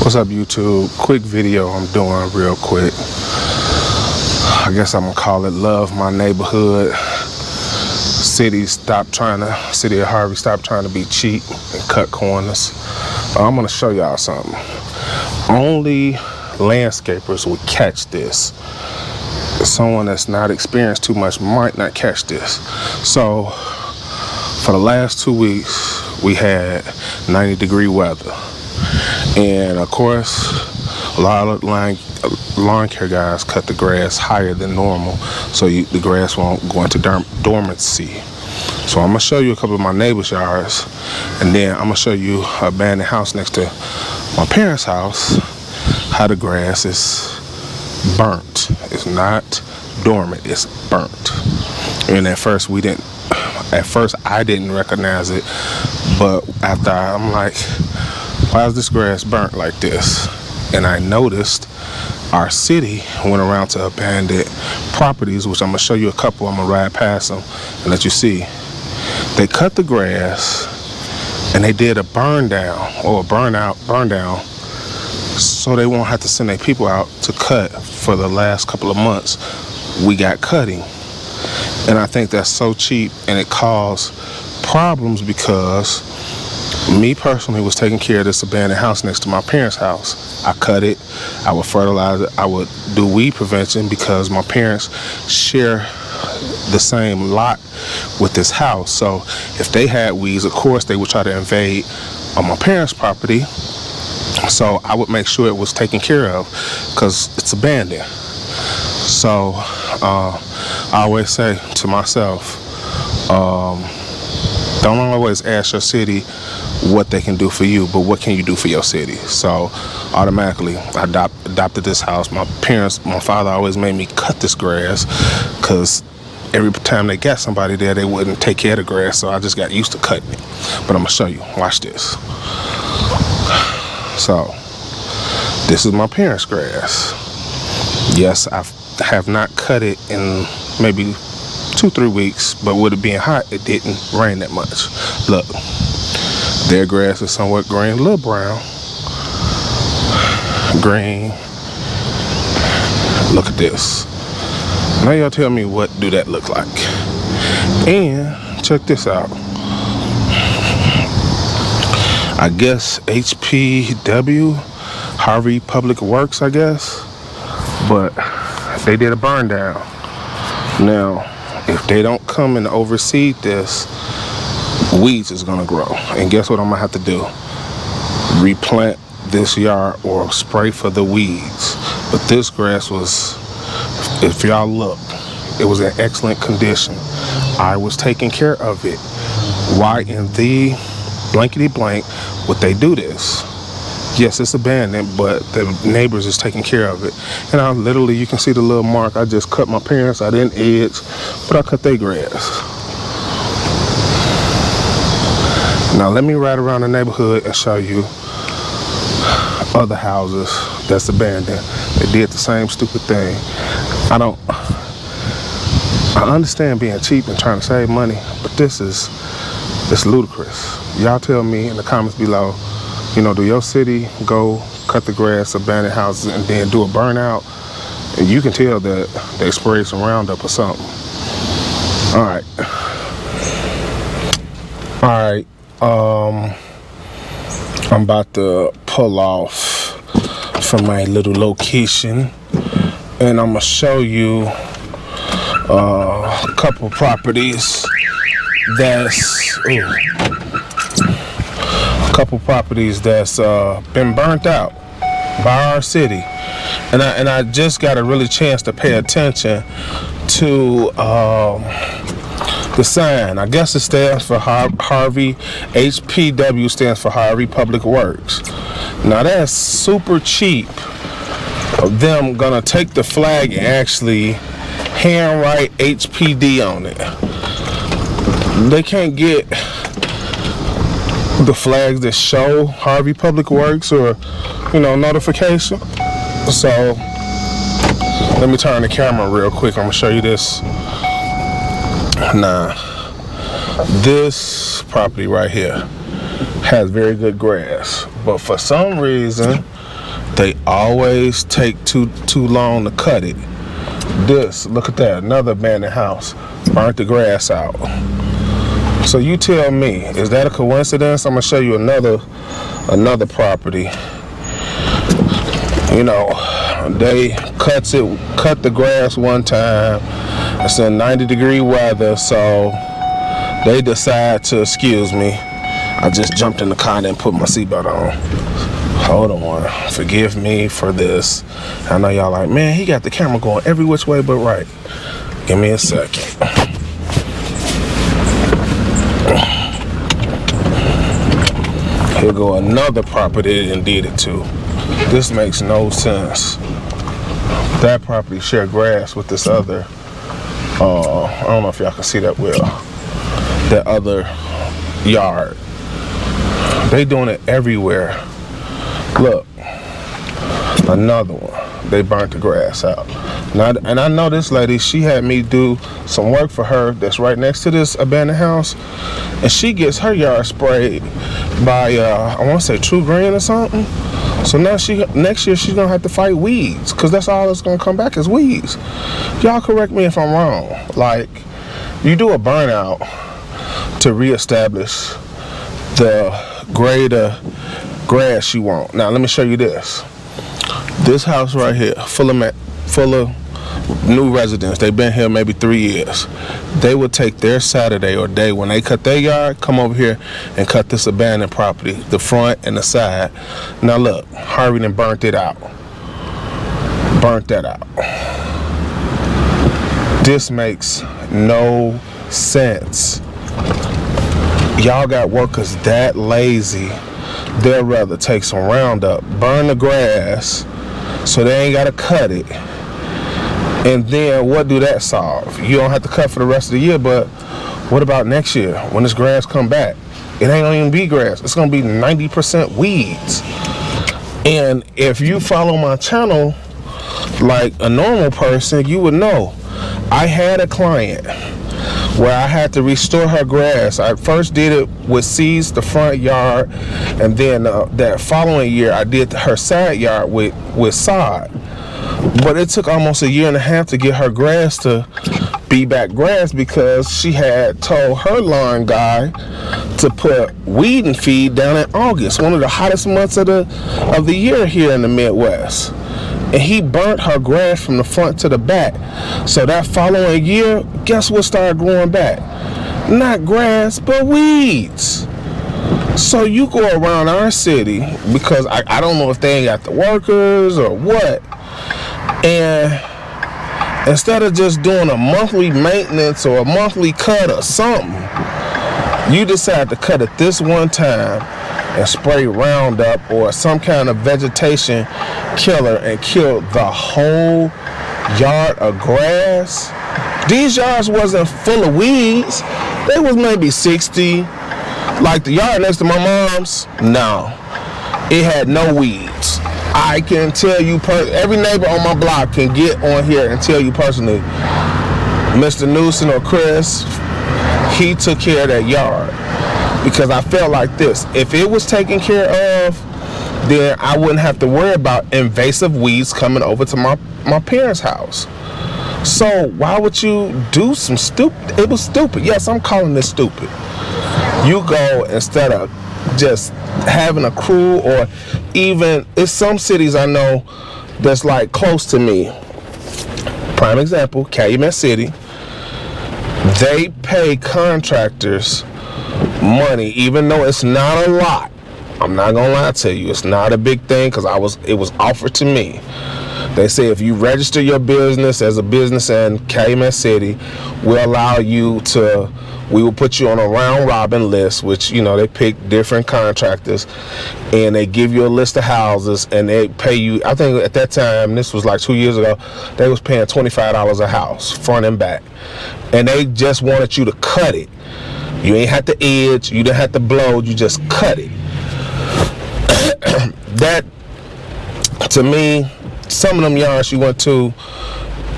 What's up, YouTube? Quick video I'm doing real quick. I guess I'm gonna call it Love My Neighborhood. City of Harvey, stop trying to be cheap and cut corners. I'm gonna show y'all something. Only landscapers would catch this. Someone that's not experienced too much might not catch this. So for the last 2 weeks, we had 90-degree weather. And of course, a lot of lawn care guys cut the grass higher than normal, so the grass won't go into dormancy. So I'm gonna show you a couple of my neighbors' yards, and then I'm gonna show you an abandoned house next to my parents' house, how the grass is burnt. It's not dormant, it's burnt. And at first I didn't recognize it, but after I'm like, why is this grass burnt like this? And I noticed our city went around to abandoned properties, which I'm gonna show you a couple. I'm gonna ride past them and let you see. They cut the grass and they did a burn down, so they won't have to send their people out to cut. For the last couple of months, we got cutting. And I think that's so cheap, and it caused problems because me personally was taking care of this abandoned house next to my parents' house. I cut it, I would fertilize it, I would do weed prevention because my parents share the same lot with this house. So if they had weeds, of course they would try to invade on my parents' property. So I would make sure it was taken care of because it's abandoned. So I always say to myself, don't always ask your city what they can do for you, but what can you do for your city? So automatically I adopted this house. My father always made me cut this grass because every time they got somebody there, they wouldn't take care of the grass, so I just got used to cutting it. But I'm gonna show you, watch this. So this is my parents' grass. Yes, I have not cut it in maybe 2-3 weeks, but with it being hot, it didn't rain that much. Look, their grass is somewhat green, a little brown. Green. Look at this. Now y'all tell me, what do that look like? And check this out. I guess HPW, Harvey Public Works, I guess. But they did a burn down. Now, if they don't come and oversee this, weeds is gonna grow. And guess what I'm gonna have to do? Replant this yard or spray for the weeds. But this grass was, if y'all look, it was in excellent condition. I was taking care of it. Why in the blankety blank would they do this? Yes, it's abandoned, but the neighbors is taking care of it. And I literally, you can see the little mark. I just cut my parents. I didn't edge, but I cut their grass. Now let me ride around the neighborhood and show you other houses that's abandoned. They did the same stupid thing. I understand being cheap and trying to save money, but it's ludicrous. Y'all tell me in the comments below, do your city go cut the grass, abandoned houses, and then do a burnout? And you can tell that they sprayed some Roundup or something. All right. I'm about to pull off from my little location, and I'm gonna show you a couple properties that's been burnt out by our city, and I just got a really chance to pay attention to the sign. I guess it stands for Harvey. HPW stands for Harvey Public Works. Now that's super cheap of them gonna take the flag and actually handwrite HPD on it. They can't get the flags that show Harvey Public Works or notification. So let me turn the camera real quick. I'm gonna show you this. Now this property right here has very good grass, but for some reason They always take too long to cut it. This, look at that, another abandoned house. Burnt the grass out. So you tell me, is that a coincidence? I'm gonna show you another property. You know, they cut the grass one time. It's in 90-degree weather, so they decide to, excuse me, I just jumped in the car and didn't put my seatbelt on. Hold on, forgive me for this. I know y'all like, man, he got the camera going every which way but right. Give me a second. Here go another property and did it too. This makes no sense. That property shared grass with this other, I don't know if y'all can see that well, that other yard. They doing it everywhere. Look, another one. They burnt the grass out. Now, and I know this lady, she had me do some work for her that's right next to this abandoned house, and she gets her yard sprayed by I want to say True Green or something. So now next year she's gonna have to fight weeds, because that's all that's gonna come back is weeds. Y'all correct me if I'm wrong. Like, you do a burnout to reestablish the grade of grass you want. Now let me show you this. This house right here, full of new residents. They've been here maybe 3 years. They would take their Saturday or day when they cut their yard, come over here and cut this abandoned property, the front and the side. Now look, Harvey done burnt it out. Burnt that out. This makes no sense. Y'all got workers that lazy, they'd rather take some Roundup, burn the grass so they ain't gotta cut it. And then what do that solve? You don't have to cut for the rest of the year, but what about next year when this grass come back? It ain't gonna even be grass. It's gonna be 90% weeds. And if you follow my channel like a normal person, you would know I had a client where I had to restore her grass. I first did it with seeds, the front yard, and then that following year I did her side yard with sod. But it took almost 1.5 years to get her grass to be back grass, because she had told her lawn guy to put weed and feed down in August, one of the hottest months of the year here in the Midwest. And he burnt her grass from the front to the back. So that following year, guess what started growing back? Not grass, but weeds. So you go around our city, because I don't know if they ain't got the workers or what, and instead of just doing a monthly maintenance or a monthly cut or something, you decide to cut it this one time and spray Roundup or some kind of vegetation killer and kill the whole yard of grass. These yards wasn't full of weeds. They was maybe 60. Like the yard next to my mom's, no, it had no weeds. I can tell you, every neighbor on my block can get on here and tell you personally, Mr. Newsom or Chris, he took care of that yard. Because I felt like this, if it was taken care of, then I wouldn't have to worry about invasive weeds coming over to my parents' house. So why would you do some stupid? It was stupid. Yes, I'm calling this stupid. You go, instead of just having a crew, or even, it's some cities I know that's like close to me. Prime example, Calumet City. They pay contractors money, even though it's not a lot. I'm not gonna lie to you, it's not a big thing, because it was offered to me. They say if you register your business as a business in Calumet City, we'll allow you to, we will put you on a round robin list, which, you know, they pick different contractors and they give you a list of houses and they pay you, I think at that time, this was like 2 years ago, they was paying $25 a house, front and back. And they just wanted you to cut it. You ain't have to edge, you didn't have to blow, you just cut it. That, to me, some of them yards you went to,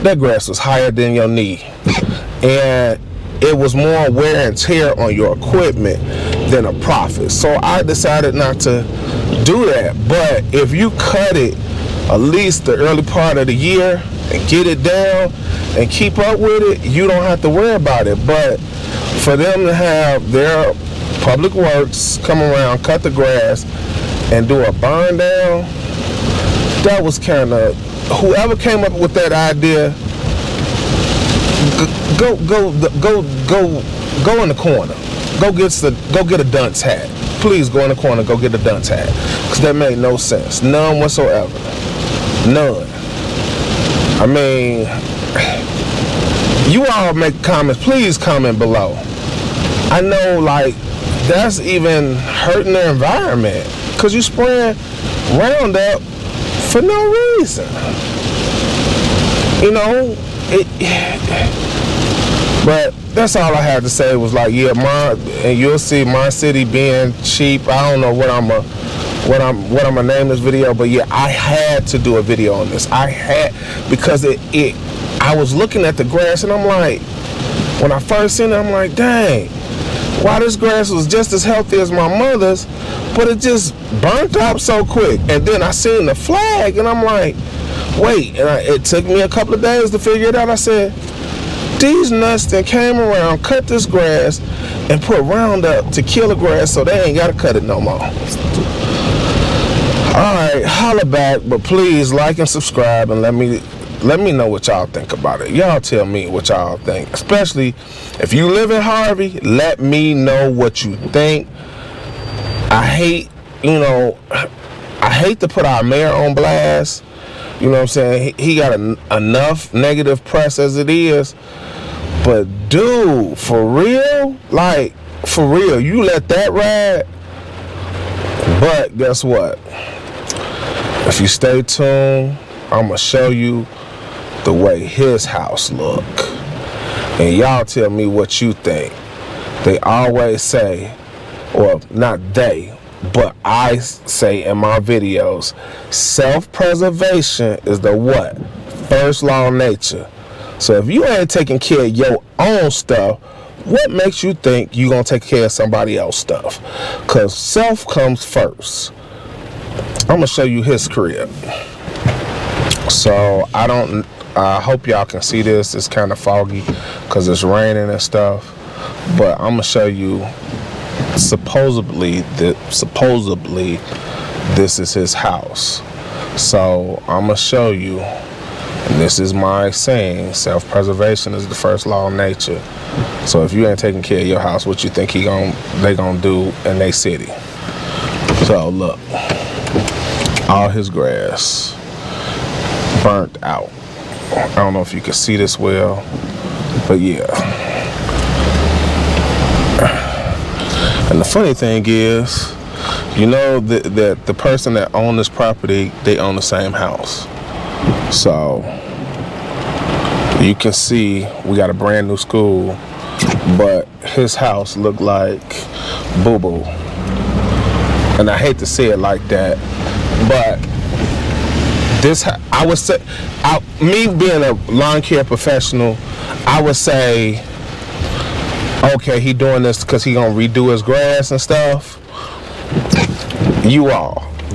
that grass was higher than your knee. And it was more wear and tear on your equipment than a profit. So I decided not to do that. But if you cut it at least the early part of the year and get it down and keep up with it, you don't have to worry about it. But for them to have their public works come around, cut the grass, and do a burn down, that was kind of, whoever came up with that idea, go in the corner. Go get a dunce hat. Please go in the corner, go get a dunce hat. Because that made no sense. None whatsoever. None. I mean, you all make comments. Please comment below. I know, like, that's even hurting the environment. Because you spraying Roundup for no reason. You know, but that's all I had to say was like, yeah, and you'll see my city being cheap. I don't know what I'm gonna name this video, but yeah, I had to do a video on this. Because I was looking at the grass and I'm like, when I first seen it, I'm like, dang, why this grass was just as healthy as my mother's, but it just burnt up so quick. And then I seen the flag and I'm like, wait, and it took me a couple of days to figure it out. I said, these nuts that came around, cut this grass, and put Roundup to kill the grass so they ain't got to cut it no more. Alright, holla back, but please like and subscribe and let me know what y'all think about it. Y'all tell me what y'all think. Especially if you live in Harvey, let me know what you think. I hate to put our mayor on blast. You know what I'm saying? He got enough negative press as it is. But dude, for real? Like, for real, you let that ride? But guess what? If you stay tuned, I'm going to show you the way his house look. And y'all tell me what you think. They always say, or not they, but I say in my videos, self-preservation is the what? First law of nature. So if you ain't taking care of your own stuff, what makes you think you gonna take care of somebody else's stuff? Cause self comes first. I'm gonna show you his crib. So I hope y'all can see this. It's kind of foggy cause it's raining and stuff. But I'm gonna show you supposedly this is his house. So I'm gonna show you, and this is my saying, self-preservation is the first law of nature. So if you ain't taking care of your house, what you think they gonna do in their city? So look, all his grass burnt out. I don't know if you can see this well, but yeah. And the funny thing is, you know that the person that owned this property, they own the same house. So you can see we got a brand new school, but his house looked like boo-boo. And I hate to say it like that, but I would say, me being a lawn care professional, I would say, okay, he doing this because he gonna redo his grass and stuff.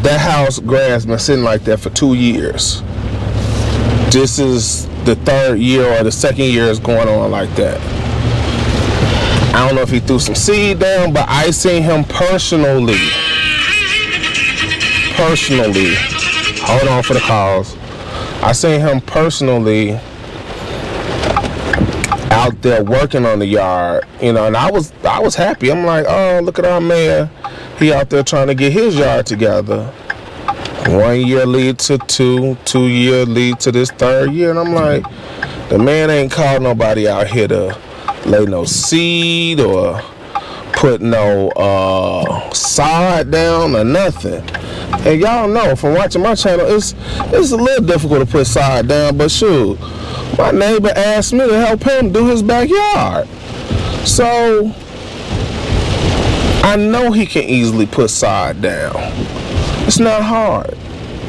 That house grass been sitting like that for 2 years. This is the third year or the second year is going on like that. I don't know if he threw some seed down, but I seen him personally, hold on for the calls. I seen him personally out there working on the yard, you know, and I was happy. I'm like, oh, look at our mayor. He out there trying to get his yard together. 1 year lead to 2 year lead to this third year, and I'm like, the man ain't called nobody out here to lay no seed or put no sod down or nothing. And y'all know from watching my channel, it's a little difficult to put sod down, but shoot, my neighbor asked me to help him do his backyard. So I know he can easily put sod down. It's not hard.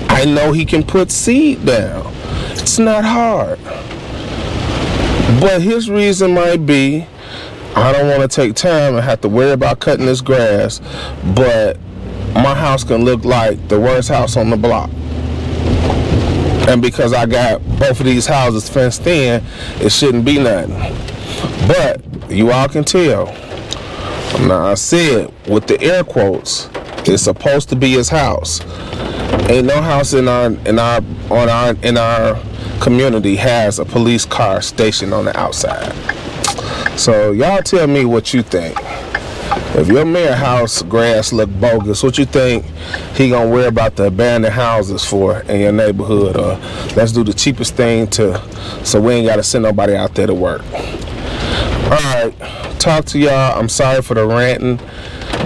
I know he can put seed down. It's not hard. But his reason might be, I don't want to take time and have to worry about cutting this grass, but my house can look like the worst house on the block. And because I got both of these houses fenced in, it shouldn't be nothing. But you all can tell. Now I said with the air quotes, it's supposed to be his house. Ain't no house in our community has a police car stationed on the outside. So y'all tell me what you think. If your mayor house grass look bogus, what you think he gonna worry about the abandoned houses for in your neighborhood? Or let's do the cheapest thing so we ain't gotta send nobody out there to work. Alright, talk to y'all. I'm sorry for the ranting,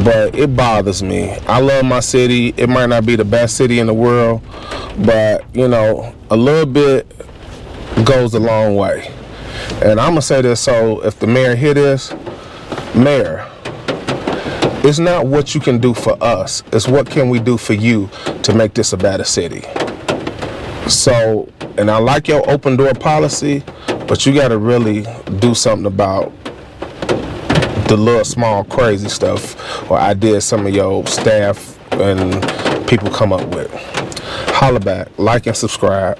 but it bothers me. I love my city. It might not be the best city in the world, but you know, a little bit goes a long way. And I'm gonna say this, so if the mayor hear this, mayor, it's not what you can do for us, it's what can we do for you to make this a better city. So, and I like your open door policy, but you gotta really do something about the little small crazy stuff or ideas some of your staff and people come up with. Holla back, like and subscribe.